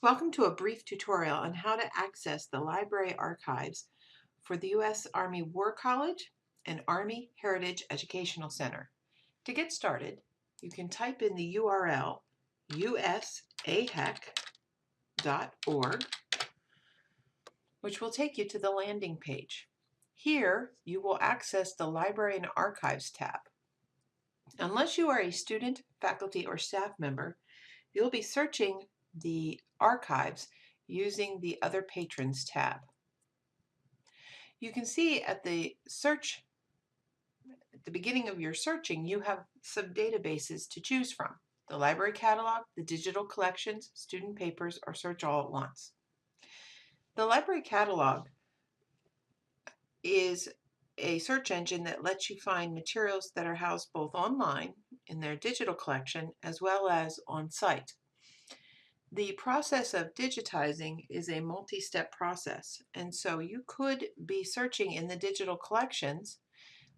Welcome to a brief tutorial on how to access the library archives for the U.S. Army War College and Army Heritage Educational Center. To get started, you can type in the URL usahec.org, which will take you to the landing page. Here, you will access the Library and Archives tab. Unless you are a student, faculty, or staff member, you'll be searching the archives using the Other Patrons tab. You can see at the beginning of your searching, you have some databases to choose from: the library catalog, the digital collections, student papers, or search all at once. The library catalog is a search engine that lets you find materials that are housed both online in their digital collection as well as on site. The process of digitizing is a multi-step process, and so you could be searching in the digital collections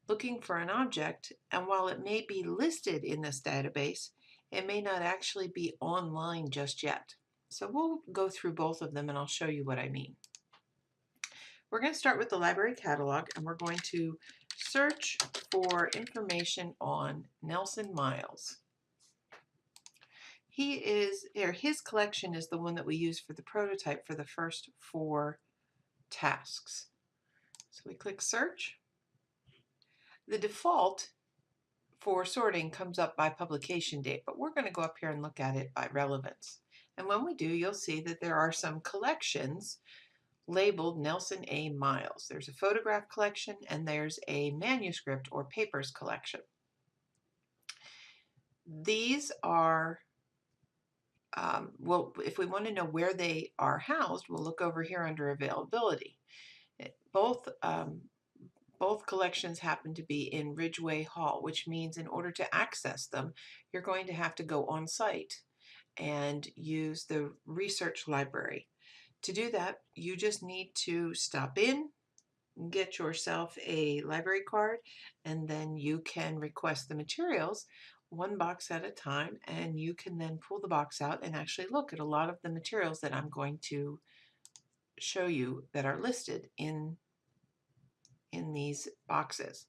looking for an object, and while it may be listed in this database, it may not actually be online just yet. So we'll go through both of them and I'll show you what I mean. We're going to start with the library catalog, and we're going to search for information on Nelson Miles. His collection is the one that we use for the prototype for the first 4 tasks. So we click search. The default for sorting comes up by publication date, but we're going to go up here and look at it by relevance. And when we do, you'll see that there are some collections labeled Nelson A. Miles. There's a photograph collection and there's a manuscript or papers collection. These are well, if we want to know where they are housed, we'll look over here under availability. Both collections happen to be in Ridgeway Hall, which means in order to access them, you're going to have to go on site and use the research library. To do that, you just need to stop in, get yourself a library card, and then you can request the materials one box at a time, and you can then pull the box out and actually look at a lot of the materials that I'm going to show you that are listed in these boxes.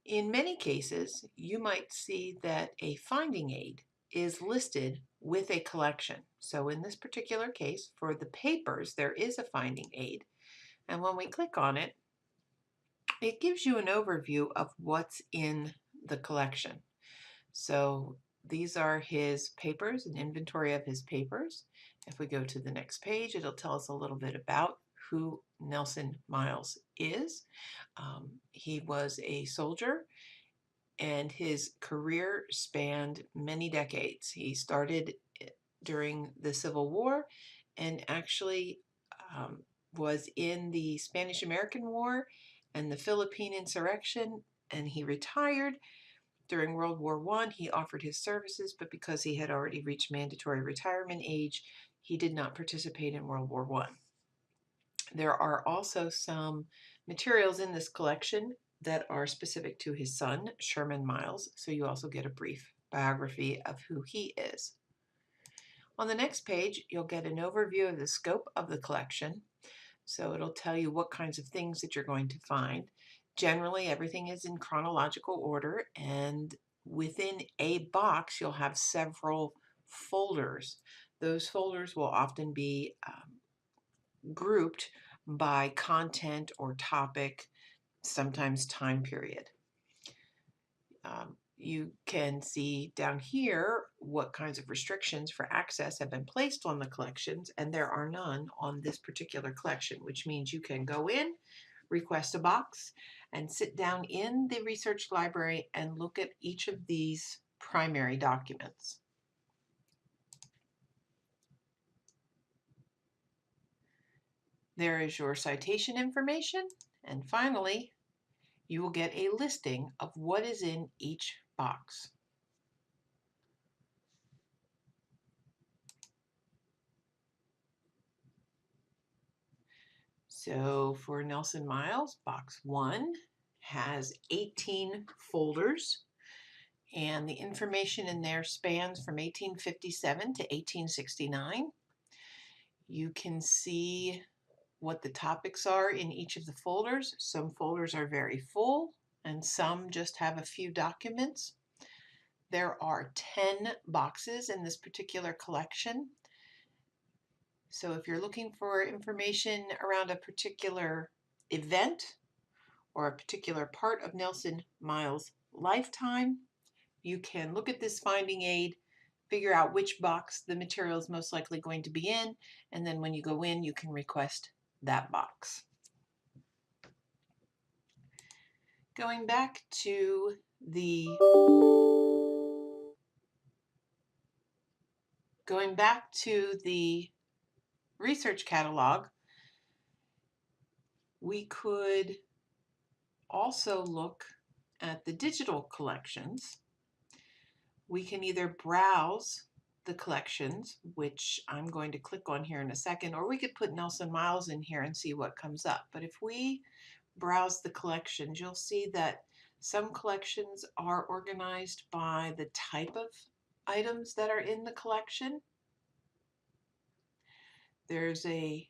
In many cases, you might see that a finding aid is listed with a collection. So in this particular case, for the papers, there is a finding aid, and when we click on it, it gives you an overview of what's in the collection. So these are his papers, an inventory of his papers. If we go to the next page, it'll tell us a little bit about who Nelson Miles is. He was a soldier, and his career spanned many decades. He started during the Civil War and actually was in the Spanish-American War and the Philippine insurrection, and he retired. During World War I, he offered his services, but because he had already reached mandatory retirement age, he did not participate in World War I. There are also some materials in this collection that are specific to his son, Sherman Miles, so you also get a brief biography of who he is. On the next page, you'll get an overview of the scope of the collection. So it'll tell you what kinds of things that you're going to find. Generally, everything is in chronological order, and within a box, you'll have several folders. Those folders will often be grouped by content or topic, sometimes time period. You can see down here what kinds of restrictions for access have been placed on the collections, and there are none on this particular collection, which means you can go in, request a box, and sit down in the research library and look at each of these primary documents. There is your citation information, and finally, you will get a listing of what is in each box. So for Nelson Miles, box 1 has 18 folders. And the information in there spans from 1857 to 1869. You can see what the topics are in each of the folders. Some folders are very full and some just have a few documents. There are 10 boxes in this particular collection. So if you're looking for information around a particular event or a particular part of Nelson Miles' lifetime, you can look at this finding aid, figure out which box the material is most likely going to be in, and then when you go in, you can request that box. Going back to the research catalog, we could also look at the digital collections. We can either browse the collections, which I'm going to click on here in a second, or we could put Nelson Miles in here and see what comes up. But if we browse the collections, you'll see that some collections are organized by the type of items that are in the collection. There's a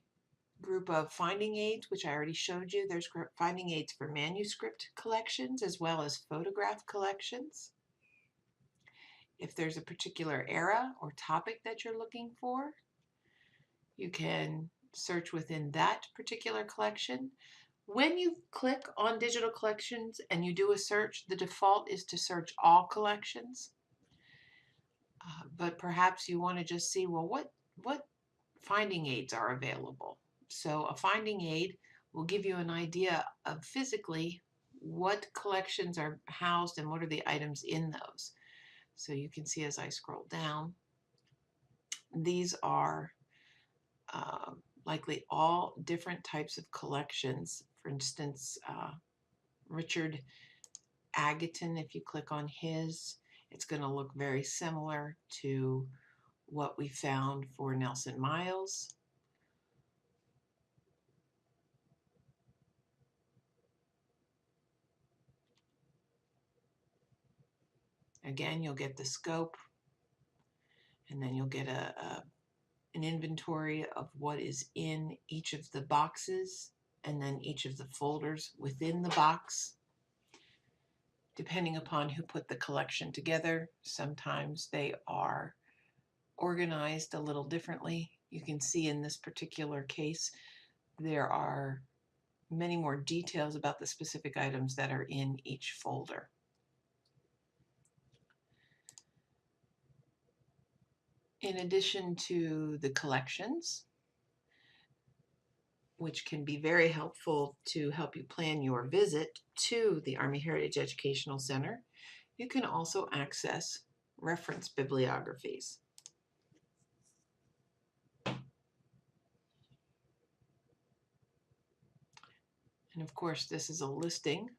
group of finding aids, which I already showed you. There's finding aids for manuscript collections as well as photograph collections. If there's a particular era or topic that you're looking for, you can search within that particular collection. When you click on digital collections and you do a search, the default is to search all collections. But perhaps you want to just see, well, what finding aids are available. So a finding aid will give you an idea of physically what collections are housed and what are the items in those. So you can see as I scroll down, these are likely all different types of collections. For instance, Richard Agaton, if you click on his, it's going to look very similar to what we found for Nelson Miles. Again, you'll get the scope, and then you'll get an inventory of what is in each of the boxes, and then each of the folders within the box. Depending upon who put the collection together, sometimes they are organized a little differently. You can see in this particular case, there are many more details about the specific items that are in each folder. In addition to the collections, which can be very helpful to help you plan your visit to the Army Heritage Educational Center, you can also access reference bibliographies. And of course, this is a listing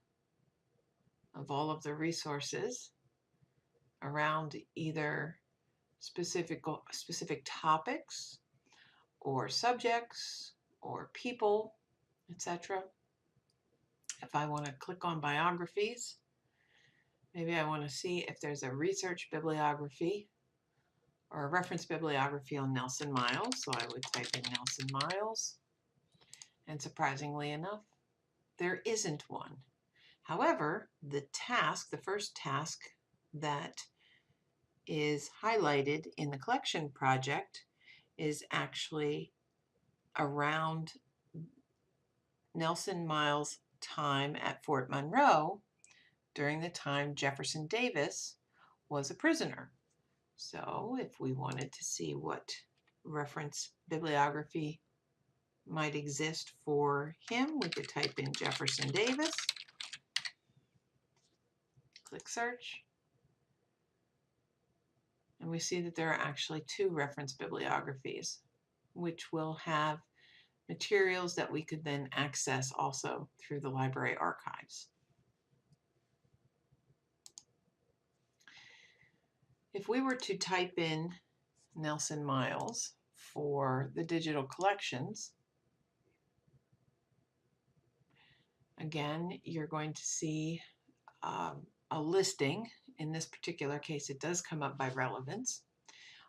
of all of the resources around either specific topics or subjects or people, etc. If I want to click on biographies, maybe I want to see if there's a research bibliography or a reference bibliography on Nelson Miles. So I would type in Nelson Miles, and surprisingly enough, there isn't one. However, the first task that is highlighted in the collection project is actually around Nelson Miles' time at Fort Monroe during the time Jefferson Davis was a prisoner. So if we wanted to see what reference bibliography might exist for him, we could type in Jefferson Davis, click search, and we see that there are actually 2 reference bibliographies, which will have materials that we could then access also through the library archives. If we were to type in Nelson Miles for the digital collections, again, you're going to see a listing In this particular case, it does come up by relevance.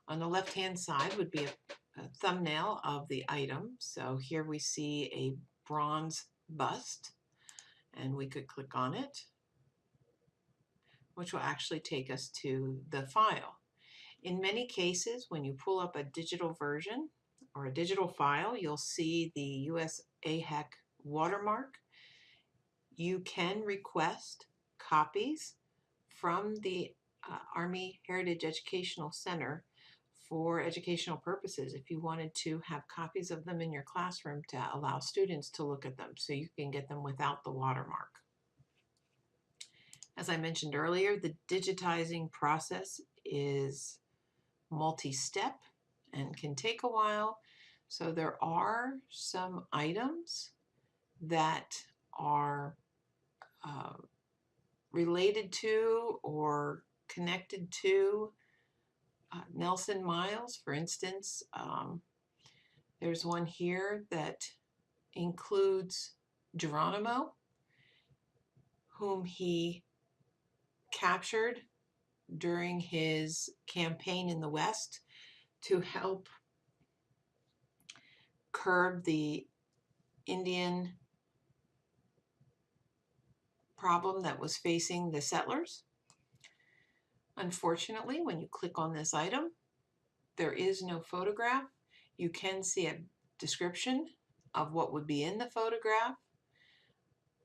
On the left-hand side would be a thumbnail of the item. So here we see a bronze bust, and we could click on it, which will actually take us to the file. In many cases, when you pull up a digital version or a digital file, you'll see the US AHEC watermark. You can request copies from the Army Heritage Educational Center for educational purposes if you wanted to have copies of them in your classroom to allow students to look at them so you can get them without the watermark. As I mentioned earlier, the digitizing process is multi-step and can take a while. So there are some items that are related to or connected to Nelson Miles. For instance, there's one here that includes Geronimo, whom he captured during his campaign in the West to help curb the Indian problem that was facing the settlers. Unfortunately, when you click on this item, there is no photograph. You can see a description of what would be in the photograph.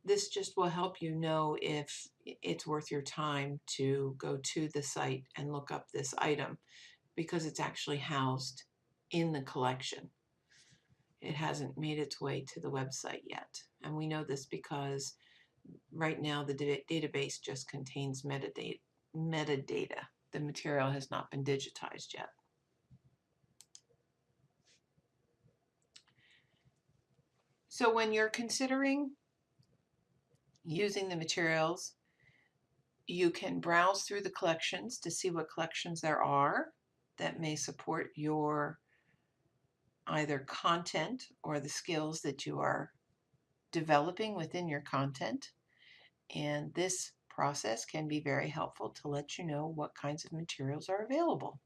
This just will help you know if it's worth your time to go to the site and look up this item, because it's actually housed in the collection. It hasn't made its way to the website yet. And we know this because right now the database just contains metadata. The material has not been digitized yet. So when you're considering using the materials, you can browse through the collections to see what collections there are that may support your either content or the skills that you are developing within your content. And this process can be very helpful to let you know what kinds of materials are available.